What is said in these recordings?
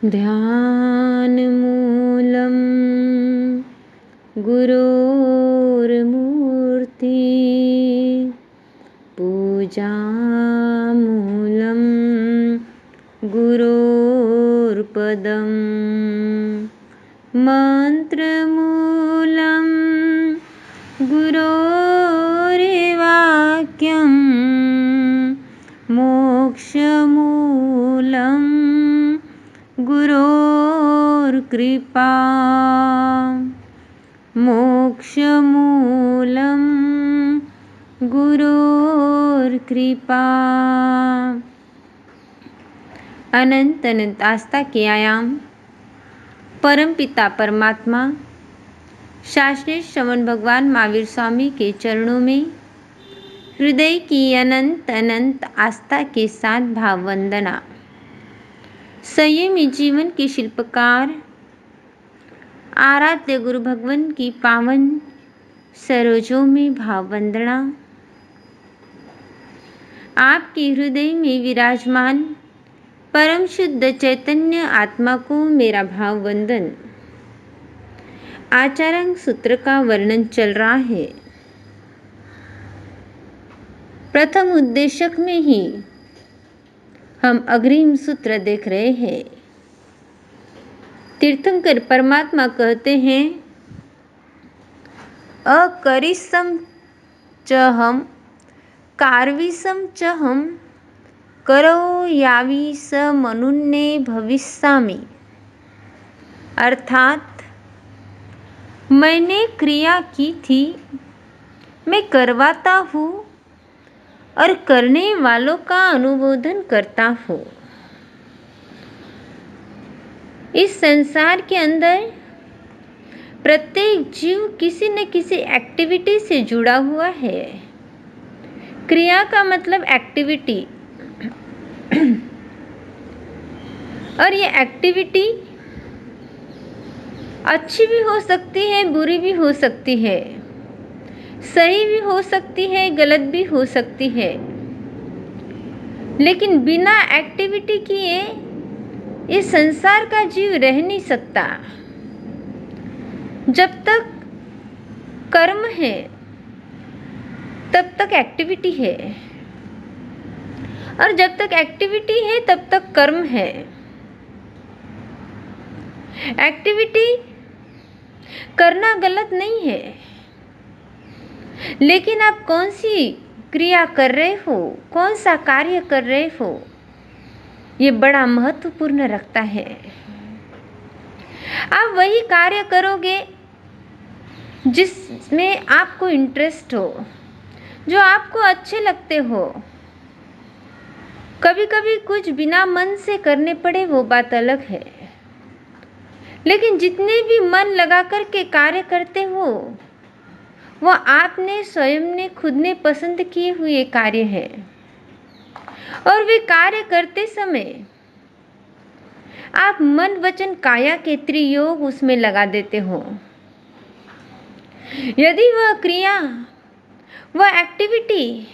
ध्यानमूलं गुरोर्मूर्ति पूजामूलं गुरोर्पदं मन्त्रमूलं गुरोर्वाक्यं मोक्षमूलं गुरोर्कृपा मोक्षमूलं गुरोर्कृपा। अनंत अनंत आस्था के आयाम परम पिता परमात्मा शास्त्रीय श्रवण भगवान महावीर स्वामी के चरणों में हृदय की अनंत अनंत आस्था के साथ भाव वंदना। संयमी जीवन के शिल्पकार आराध्य गुरु भगवान की पावन सरोजों में भाव वंदना। आपके हृदय में विराजमान परम शुद्ध चैतन्य आत्मा को मेरा भाव वंदन। आचार्यांग सूत्र का वर्णन चल रहा है। प्रथम उद्देशक में ही हम अग्रिम सूत्र देख रहे हैं। तीर्थंकर परमात्मा कहते हैं, अकरिष्यं च हम कार्विसं च हम करोयामि स मनुन्ने भविष्यामि। अर्थात मैंने क्रिया की थी, मैं करवाता हूँ और करने वालों का अनुमोदन करता हूँ। इस संसार के अंदर प्रत्येक जीव किसी न किसी एक्टिविटी से जुड़ा हुआ है। क्रिया का मतलब एक्टिविटी, और ये एक्टिविटी अच्छी भी हो सकती है, बुरी भी हो सकती है, सही भी हो सकती है, गलत भी हो सकती है। लेकिन बिना एक्टिविटी किए ये संसार का जीव रह नहीं सकता। जब तक कर्म है तब तक एक्टिविटी है, और जब तक एक्टिविटी है तब तक कर्म है। एक्टिविटी करना गलत नहीं है, लेकिन आप कौन सी क्रिया कर रहे हो, कौन सा कार्य कर रहे हो, ये बड़ा महत्वपूर्ण रखता है। आप वही कार्य करोगे जिसमें आपको इंटरेस्ट हो, जो आपको अच्छे लगते हो। कभी कभी कुछ बिना मन से करने पड़े, वो बात अलग है, लेकिन जितने भी मन लगा कर के कार्य करते हो वो आपने स्वयं ने खुद ने पसंद किए हुए कार्य है। और वे कार्य करते समय आप मन वचन काया के त्रियोग उसमें लगा देते हो। यदि वह क्रिया, वह एक्टिविटी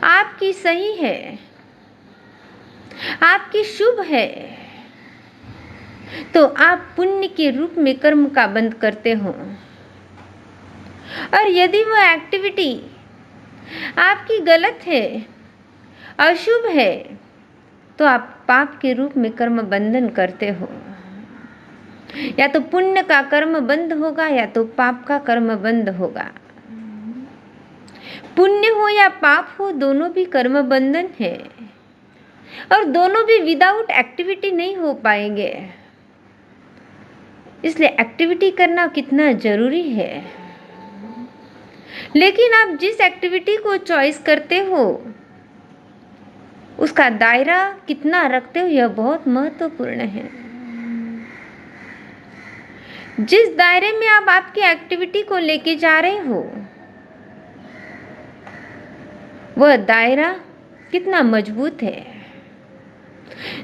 आपकी सही है, आपकी शुभ है, तो आप पुण्य के रूप में कर्म का बंध करते हो। और यदि वह एक्टिविटी आपकी गलत है, अशुभ है, तो आप पाप के रूप में कर्म बंधन करते हो। या तो पुण्य का कर्म बंध होगा या तो पाप का कर्म बंध होगा। पुण्य हो या पाप हो, दोनों भी कर्म बंधन है, और दोनों भी विदाउट एक्टिविटी नहीं हो पाएंगे। इसलिए एक्टिविटी करना कितना जरूरी है। लेकिन आप जिस एक्टिविटी को चॉइस करते हो उसका दायरा कितना रखते हो, यह बहुत महत्वपूर्ण है। जिस दायरे में आप आपकी एक्टिविटी को लेके जा रहे हो, वह दायरा कितना मजबूत है।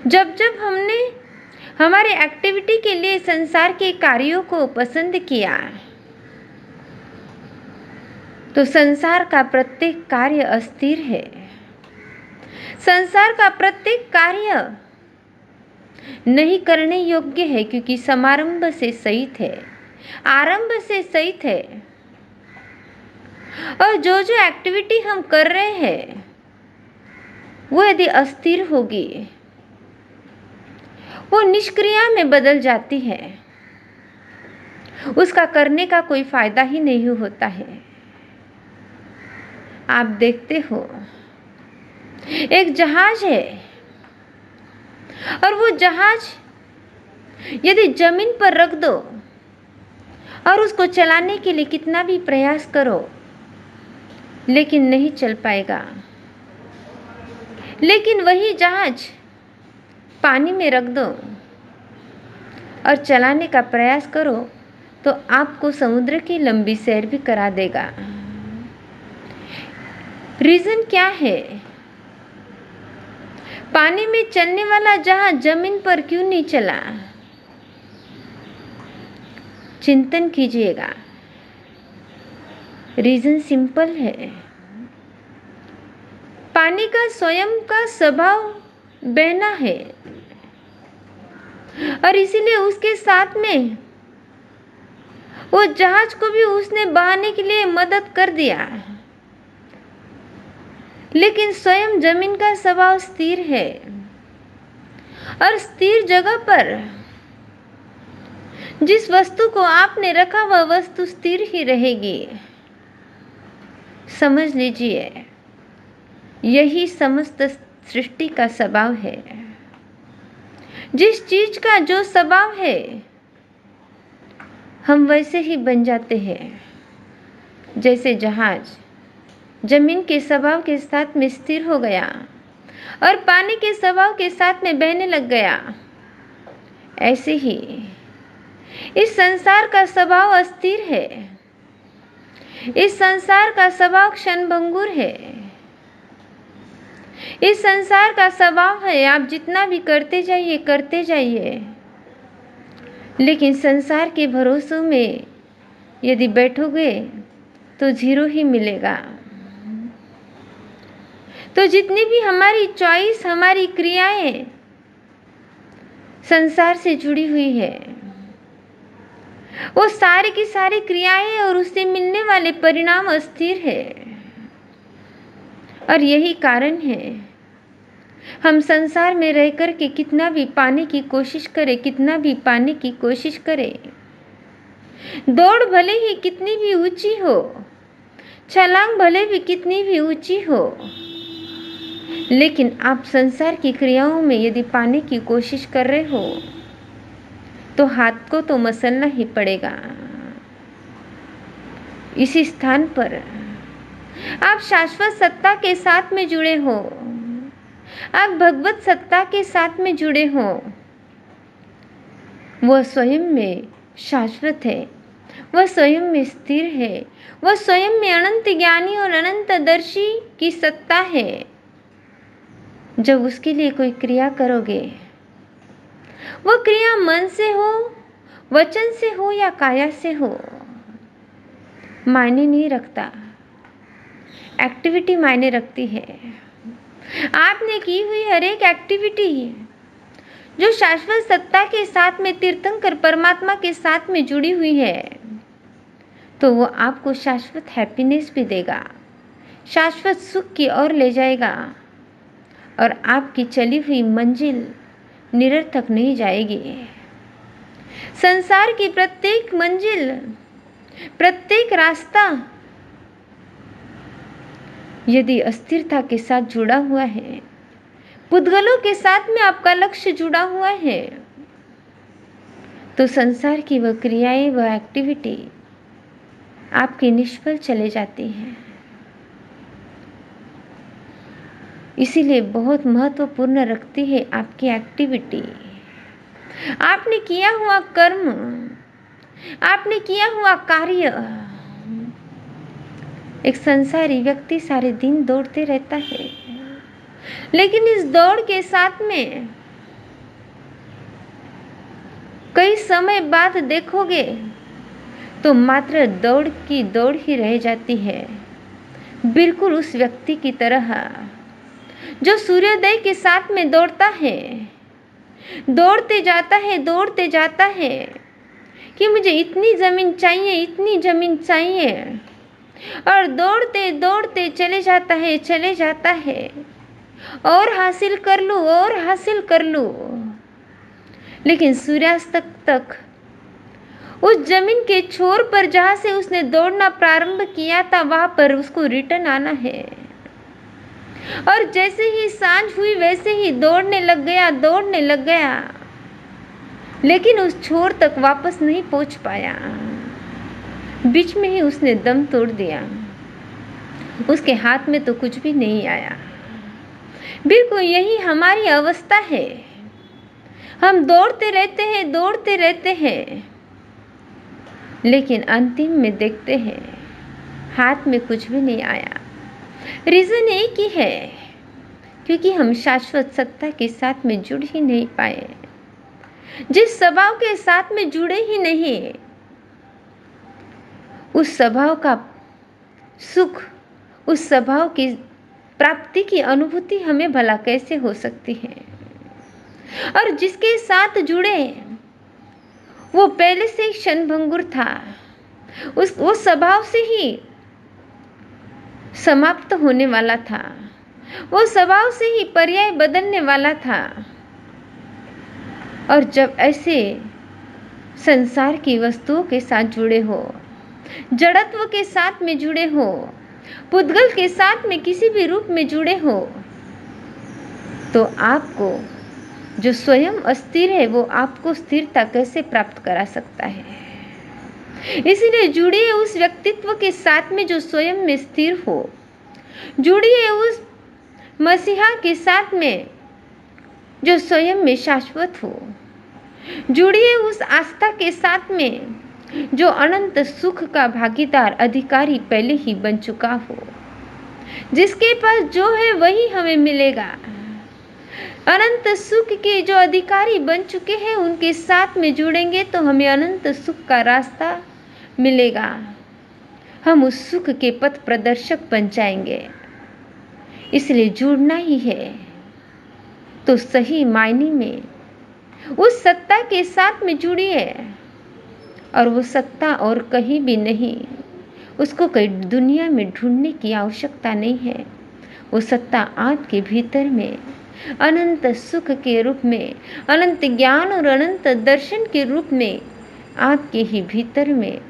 जब जब हमने हमारे एक्टिविटी के लिए संसार के कार्यों को पसंद किया, तो संसार का प्रत्येक कार्य अस्थिर है। संसार का प्रत्येक कार्य नहीं करने योग्य है, क्योंकि समारंभ से सहित है, आरंभ से सहित है। और जो जो एक्टिविटी हम कर रहे हैं वो यदि अस्थिर होगी, वो निष्क्रिया में बदल जाती है, उसका करने का कोई फायदा ही नहीं होता है। आप देखते हो एक जहाज है और वो जहाज यदि जमीन पर रख दो और उसको चलाने के लिए कितना भी प्रयास करो, लेकिन नहीं चल पाएगा। लेकिन वही जहाज पानी में रख दो और चलाने का प्रयास करो तो आपको समुद्र की लंबी सैर भी करा देगा। रीजन क्या है? पानी में चलने वाला जहाज जमीन पर क्यों नहीं चला? चिंतन कीजिएगा। रीजन सिंपल है। पानी का स्वयं का स्वभाव बहना है और इसीलिए उसके साथ में वो जहाज को भी उसने बहाने के लिए मदद कर दिया। लेकिन स्वयं जमीन का स्वभाव स्थिर है और स्थिर जगह पर जिस वस्तु को आपने रखा वह वस्तु स्थिर ही रहेगी। समझ लीजिए, यही समस्त सृष्टि का स्वभाव है। जिस चीज का जो स्वभाव है हम वैसे ही बन जाते हैं। जैसे जहाज जमीन के स्वभाव के साथ में स्थिर हो गया और पानी के स्वभाव के साथ में बहने लग गया, ऐसे ही इस संसार का स्वभाव अस्थिर है। इस संसार का स्वभाव क्षणभंगुर है। इस संसार का स्वभाव है आप जितना भी करते जाइए, लेकिन संसार के भरोसों में यदि बैठोगे तो जीरो ही मिलेगा। तो जितनी भी हमारी चॉइस, हमारी क्रियाएं संसार से जुड़ी हुई है, वो सारी की सारी क्रियाएं और उससे मिलने वाले परिणाम अस्थिर है। और यही कारण है हम संसार में रह कर के कितना भी पाने की कोशिश करें, कितना भी पाने की कोशिश करें, दौड़ भले ही कितनी भी ऊंची हो, छलांग भले भी कितनी भी ऊंची हो, लेकिन आप संसार की क्रियाओं में यदि पाने की कोशिश कर रहे हो तो हाथ को तो मसलना ही पड़ेगा। इसी स्थान पर आप शाश्वत सत्ता के साथ में जुड़े हो, आप भगवत सत्ता के साथ में जुड़े हो। वह स्वयं में शाश्वत है, वह स्वयं में स्थिर है, वह स्वयं में अनंत ज्ञानी और अनंतदर्शी की सत्ता है। जब उसके लिए कोई क्रिया करोगे, वो क्रिया मन से हो, वचन से हो या काया से हो, मायने नहीं रखता। एक्टिविटी मायने रखती है। आपने की हुई हर एक एक्टिविटी जो शाश्वत सत्ता के साथ में, तीर्थंकर परमात्मा के साथ में जुड़ी हुई है, तो वो आपको शाश्वत हैप्पीनेस भी देगा, शाश्वत सुख की ओर ले जाएगा और आपकी चली हुई मंजिल निरर्थक नहीं जाएगी। संसार की प्रत्येक मंजिल, प्रत्येक रास्ता यदि अस्थिरता के साथ जुड़ा हुआ है, पुद्गलों के साथ में आपका लक्ष्य जुड़ा हुआ है, तो संसार की वह क्रियाएं, वह एक्टिविटी आपकी निष्फल चले जाती हैं। इसीलिए बहुत महत्वपूर्ण रखती है आपकी एक्टिविटी। आपने किया हुआ कर्म, आपने किया हुआ कार्य। एक संसारी व्यक्ति सारे दिन दौड़ते रहता है, लेकिन इस दौड़ के साथ में कई समय बाद देखोगे तो मात्र दौड़ की दौड़ ही रह जाती है। बिल्कुल उस व्यक्ति की तरह जो सूर्योदय के साथ में दौड़ता है, दौड़ते जाता है कि मुझे इतनी ज़मीन चाहिए, इतनी ज़मीन चाहिए, और दौड़ते दौड़ते चले जाता है और हासिल कर लूँ। लेकिन सूर्यास्त तक उस जमीन के छोर पर जहाँ से उसने दौड़ना प्रारंभ किया था वहाँ पर उसको रिटर्न आना है। और जैसे ही सांझ हुई वैसे ही दौड़ने लग गया, लेकिन उस छोर तक वापस नहीं पहुँच पाया। बीच में ही उसने दम तोड़ दिया। उसके हाथ में तो कुछ भी नहीं आया। बिल्कुल यही हमारी अवस्था है। हम दौड़ते रहते हैं, लेकिन अंतिम में देखते हैं हाथ में कुछ भी नहीं आया। रीज़न एक ही है, क्योंकि हम शाश्वत सत्ता के साथ में जुड़ ही नहीं पाए। जिस स्वभाव के साथ में जुड़े ही नहीं, उस स्वभाव का सुख, उस स्वभाव की प्राप्ति की अनुभूति हमें भला कैसे हो सकती है। और जिसके साथ जुड़े वो पहले से ही क्षणभंगुर था, वो स्वभाव से ही समाप्त होने वाला था, वो स्वभाव से ही पर्याय बदलने वाला था। और जब ऐसे संसार की वस्तुओं के साथ जुड़े हो, जड़त्व के साथ में जुड़े हो, पुद्गल के साथ में किसी भी रूप में जुड़े हो, तो आपको जो स्वयं अस्थिर है वो आपको स्थिरता कैसे प्राप्त करा सकता है। इसलिए जुड़िए उस व्यक्तित्व के साथ में जो स्वयं में स्थिर हो, जुड़िए उस मसीहा के साथ में जो स्वयं में शाश्वत हो, जुड़िए उस आस्था के साथ में जो अनंत सुख का भागीदार अधिकारी पहले ही बन चुका हो। जिसके पास जो है वही हमें मिलेगा। अनंत सुख के जो अधिकारी बन चुके हैं उनके साथ में जुड़ेंगे तो हमें अनंत सुख का रास्ता मिलेगा। हम उस सुख के पथ प्रदर्शक बन जाएंगे। इसलिए जुड़ना ही है तो सही मायने में उस सत्ता के साथ में जुड़िए। और वो सत्ता और कहीं भी नहीं, उसको कहीं दुनिया में ढूंढने की आवश्यकता नहीं है। वो सत्ता आपके भीतर में अनंत सुख के रूप में, अनंत ज्ञान और अनंत दर्शन के रूप में आपके ही भीतर में,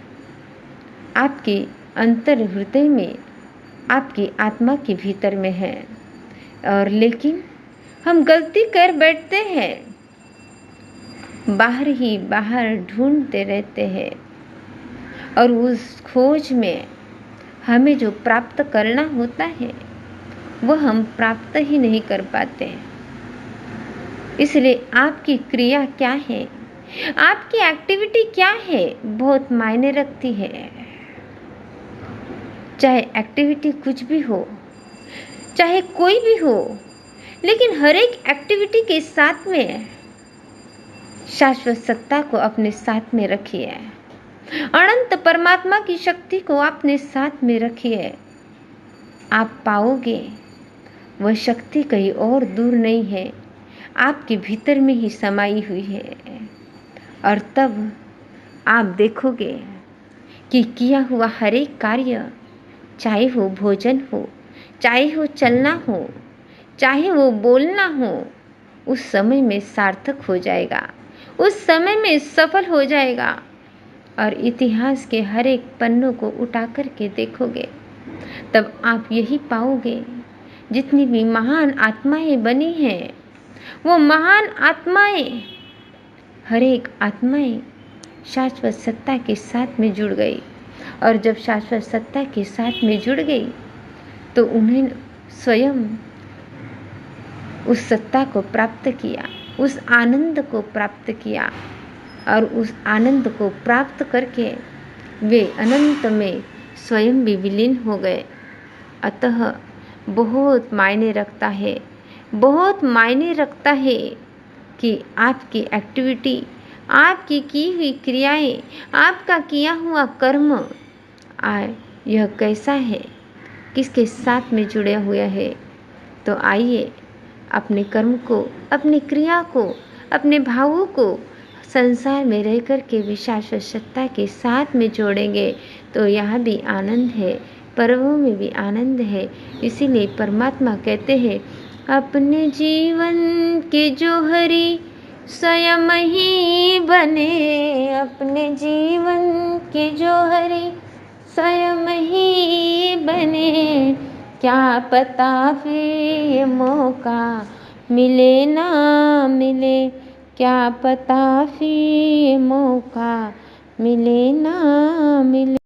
आपके अंतर हृदय में, आपकी आत्मा के भीतर में है। और लेकिन हम गलती कर बैठते हैं, बाहर ही बाहर ढूंढते रहते हैं, और उस खोज में हमें जो प्राप्त करना होता है वह हम प्राप्त ही नहीं कर पाते। इसलिए आपकी क्रिया क्या है, आपकी एक्टिविटी क्या है, बहुत मायने रखती है। चाहे एक्टिविटी कुछ भी हो, चाहे कोई भी हो, लेकिन हर एक एक्टिविटी के साथ में शाश्वत सत्ता को अपने साथ में रखिए। अनंत परमात्मा की शक्ति को अपने साथ में रखिए। आप पाओगे वह शक्ति कहीं और दूर नहीं है, आपके भीतर में ही समाई हुई है। और तब आप देखोगे कि किया हुआ हर एक कार्य, चाहे वो भोजन हो, चाहे वो चलना हो, चाहे वो बोलना हो, उस समय में सार्थक हो जाएगा, उस समय में सफल हो जाएगा। और इतिहास के हर एक पन्नों को उठा कर के देखोगे तब आप यही पाओगे, जितनी भी महान आत्माएं बनी हैं वो महान आत्माएं, हर एक आत्माएं शाश्वत सत्ता के साथ में जुड़ गई। और जब शाश्वत सत्ता के साथ में जुड़ गई तो उन्हें स्वयं उस सत्ता को प्राप्त किया, उस आनंद को प्राप्त किया। और उस आनंद को प्राप्त करके वे अनंत में स्वयं भी विलीन हो गए। अतः बहुत मायने रखता है, बहुत मायने रखता है कि आपकी एक्टिविटी, आपकी की हुई क्रियाएं, आपका किया हुआ कर्म यह कैसा है, किसके साथ में जुड़ा हुआ है। तो आइए अपने कर्म को, अपनी क्रिया को, अपने भावों को संसार में रह कर के विशाल सत्ता के साथ में जोड़ेंगे तो यहाँ भी आनंद है, पर्वों में भी आनंद है। इसीलिए परमात्मा कहते हैं अपने जीवन के जोहरी स्वयं ही बने, अपने जीवन के जोहरी स्वयं ही बने। क्या पता फिर ये मौका मिले ना मिले, क्या पता फिर ये मौका मिले ना मिले।